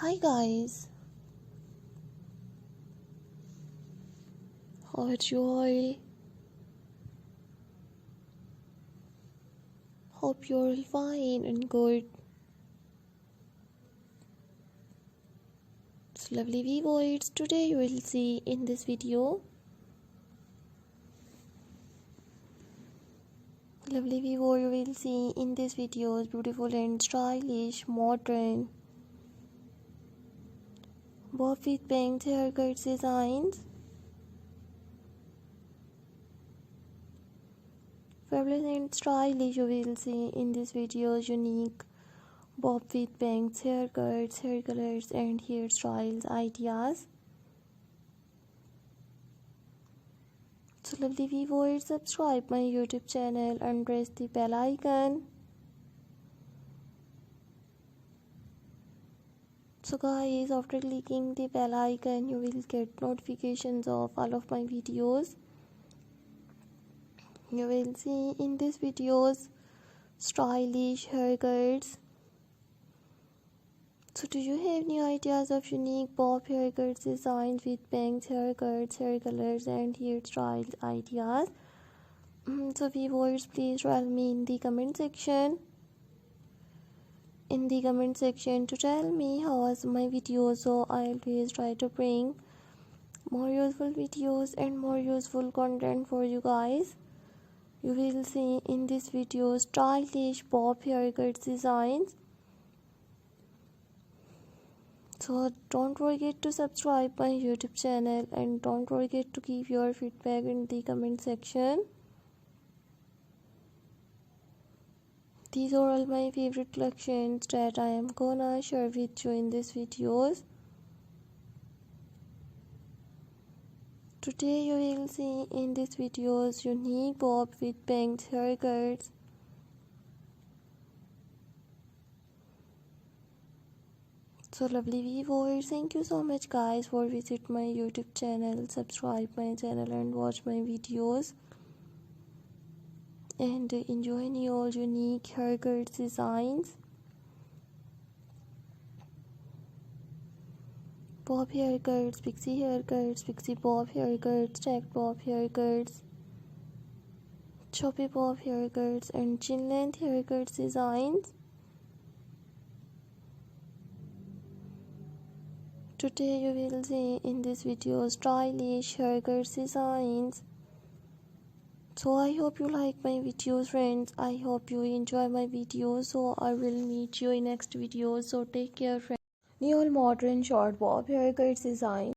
Hi guys, how are you all? Hope you're all fine and good. So lovely viewers, today you will see in this video. Lovely viewer, you will see in this video is beautiful and stylish, modern, bob with bangs haircuts designs. Fabulous and stylish, you will see in this video unique bob with bangs haircuts, hair colors and hairstyles ideas. So lovely viewers, subscribe my YouTube channel and press the bell icon. So guys, after clicking the bell icon, you will get notifications of all of my videos. You will see in these videos stylish haircuts. So do you have any ideas of unique bob haircuts designs with bangs haircuts, hair colors and hairstyles ideas? So viewers, please tell me in the comment section. To tell me how was my video, so I always try to bring more useful videos and more useful content for you guys. You will see in this video stylish bob haircuts designs. So don't forget to subscribe my YouTube channel and don't forget to give your feedback in the comment section. These are all my favorite collections that I am gonna share with you in these videos. Today you will see in these videos unique bob with bangs haircuts. So lovely viewers, thank you so much guys for visit my YouTube channel, subscribe my channel and watch my videos. And enjoy your unique haircut designs. Bob haircuts, pixie bob haircuts, stacked bob haircuts, choppy bob haircuts and chin length haircuts designs. Today you will see in this video stylish haircuts designs. So I hope you like my videos friends. I hope you enjoy my videos. So I will meet you in next video. So take care friends. New modern short bob haircuts design.